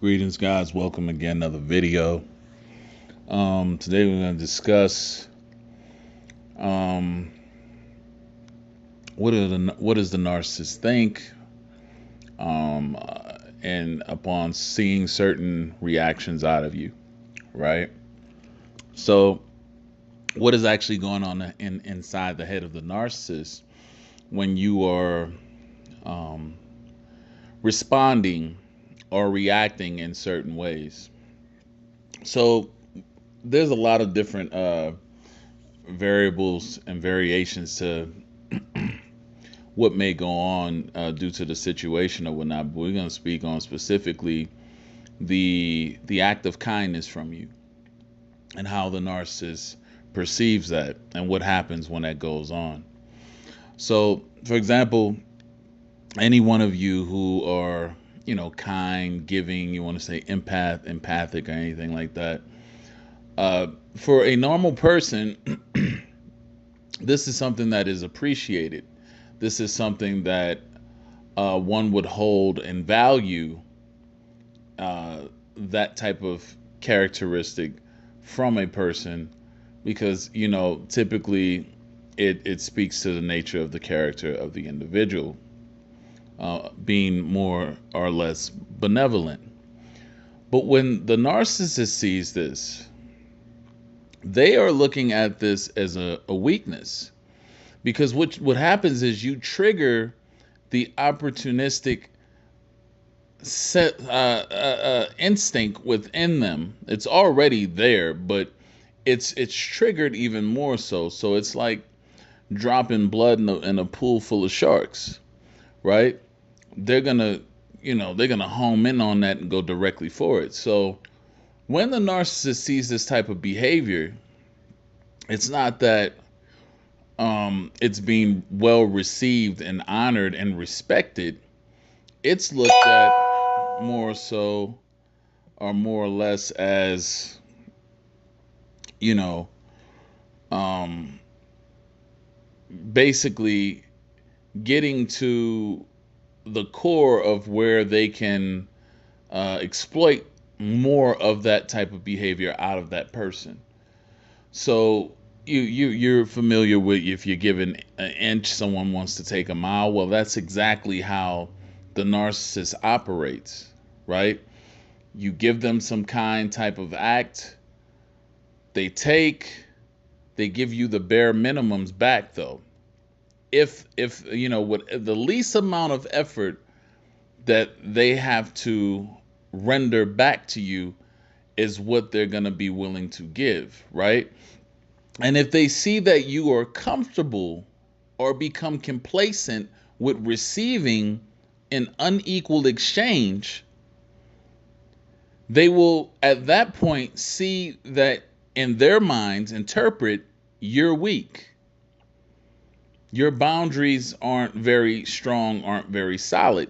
Greetings, guys. Welcome again, another video. Today we're going to discuss um, what does the narcissist think, and upon seeing certain reactions out of you, right? So, what is actually going on inside the head of the narcissist when you are um, responding or reacting in certain ways? So, there's a lot of different variables and variations to what may go on due to the situation or whatnot. But we're going to speak on specifically the act of kindness from you and how the narcissist perceives that and what happens when that goes on. So, for example, any one of you who are kind, giving, you want to say empathic, or anything like that. For a normal person, this is something that is appreciated. This is something that one would hold and value, that type of characteristic from a person, because typically it speaks to the nature of the character of the individual, being more or less benevolent. But when the narcissist sees this, they are looking at this as a weakness, because what happens is you trigger the opportunistic instinct within them. It's already there, but it's triggered even more so. So it's like dropping blood in a pool full of sharks, right? They're gonna they're gonna home in on that and go directly for it. So when the narcissist sees this type of behavior, it's not that it's being well received and honored and respected. It's looked at more so, or more or less, as you know um, basically getting to the core of where they can exploit more of that type of behavior out of that person. So you're familiar with, if you're given an inch, someone wants to take a mile. Well, that's exactly how the narcissist operates, right? You give them some kind type of act, they give you the bare minimums back, though. If what the least amount of effort that they have to render back to you is what they're going to be willing to give, right? And if they see that you are comfortable or become complacent with receiving an unequal exchange, they will at that point see that, in their minds, interpret you're weak. Your boundaries aren't very strong, aren't very solid.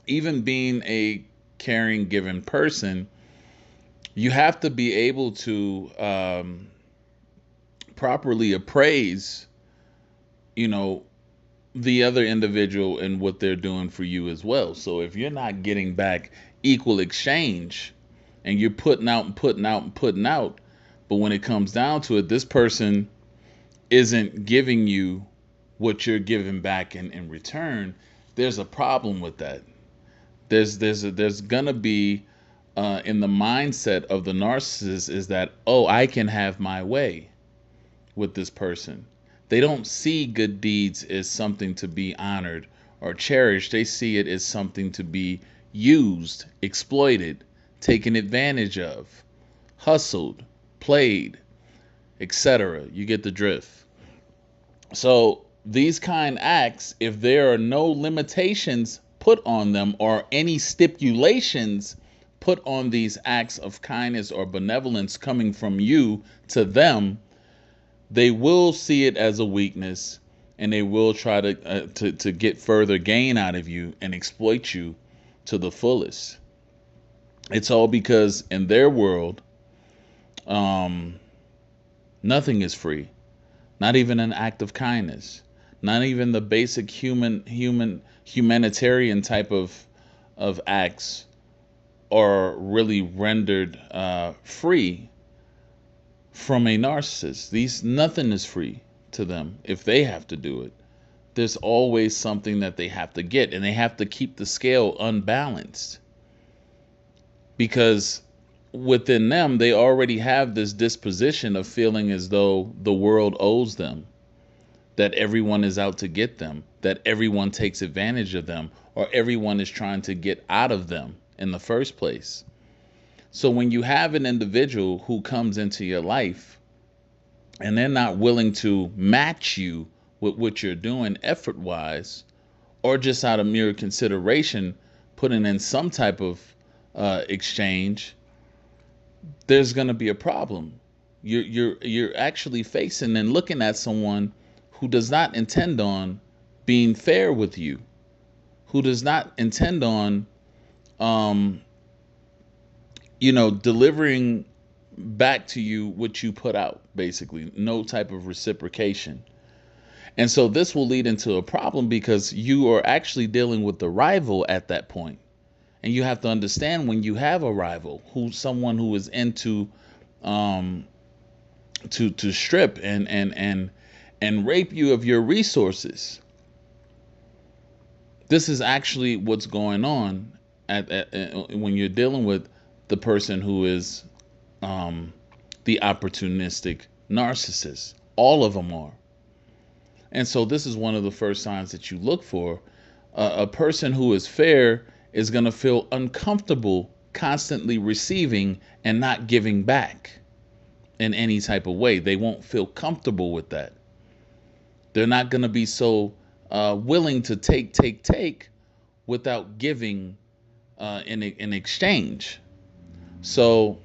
Even being a caring, giving person, you have to be able to properly appraise, you know, the other individual and what they're doing for you as well. So if you're not getting back equal exchange, and you're putting out and putting out and putting out, but when it comes down to it, this person isn't giving you what you're giving back in return, there's a problem with that. There's gonna be, in the mindset of the narcissist, is that, oh, I can have my way with this person. They don't see good deeds as something to be honored or cherished. They see it as something to be used, exploited, taken advantage of, hustled, played, etc. You get the drift. So these kind acts, if there are no limitations put on them or any stipulations put on these acts of kindness or benevolence coming from you to them, they will see it as a weakness, and they will try to get further gain out of you and exploit you to the fullest. It's all because in their world, um, nothing is free. Not even an act of kindness. Not even the basic humanitarian type of acts are really rendered free from a narcissist. Nothing is free to them if they have to do it. There's always something that they have to get, and they have to keep the scale unbalanced, because within them they already have this disposition of feeling as though the world owes them, that everyone is out to get them, that everyone takes advantage of them, or everyone is trying to get out of them in the first place. So when you have an individual who comes into your life and they're not willing to match you with what you're doing effort wise, or just out of mere consideration, putting in some type of exchange, there's going to be a problem. You're actually facing and looking at someone who does not intend on being fair with you, who does not intend on delivering back to you what you put out, basically no type of reciprocation. And so this will lead into a problem, because you are actually dealing with the rival at that point. And you have to understand, when you have a rival, someone who is into to strip and rape you of your resources, this is actually what's going on when you're dealing with the person who is the opportunistic narcissist. All of them are. And so this is one of the first signs that you look for. A person who is fair is going to feel uncomfortable constantly receiving and not giving back in any type of way. They won't feel comfortable with that. They're not going to be so willing to take without giving in exchange. So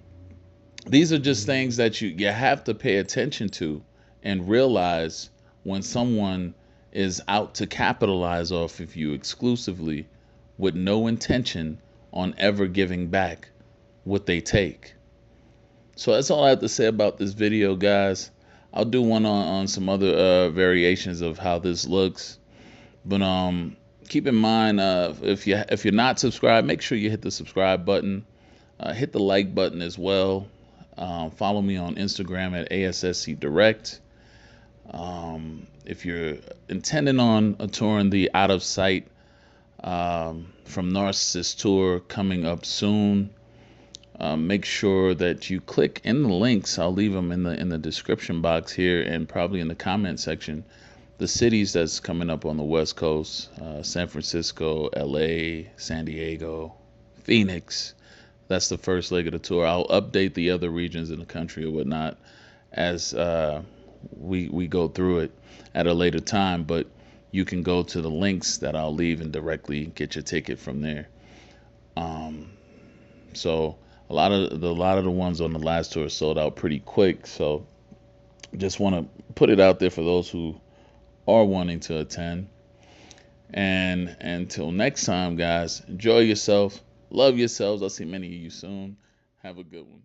these are just things that you have to pay attention to and realize when someone is out to capitalize off of you exclusively, with no intention on ever giving back what they take. So that's all I have to say about this video, guys. I'll do one on some other variations of how this looks. But keep in mind, if you're not subscribed, make sure you hit the subscribe button. Hit the like button as well. Follow me on Instagram at ASSC Direct. If you're intending on touring the Out of Sight from Narcissist Tour coming up soon, make sure that you click in the links. I'll leave them in the description box here, and probably in the comment section, the cities that's coming up on the West Coast: San Francisco, LA, San Diego, Phoenix. That's the first leg of the tour. I'll update the other regions in the country or whatnot as we go through it at a later time, but you can go to the links that I'll leave and directly get your ticket from there. So a lot of the ones on the last tour sold out pretty quick. So just want to put it out there for those who are wanting to attend. And until next time, guys, enjoy yourself, love yourselves. I'll see many of you soon. Have a good one.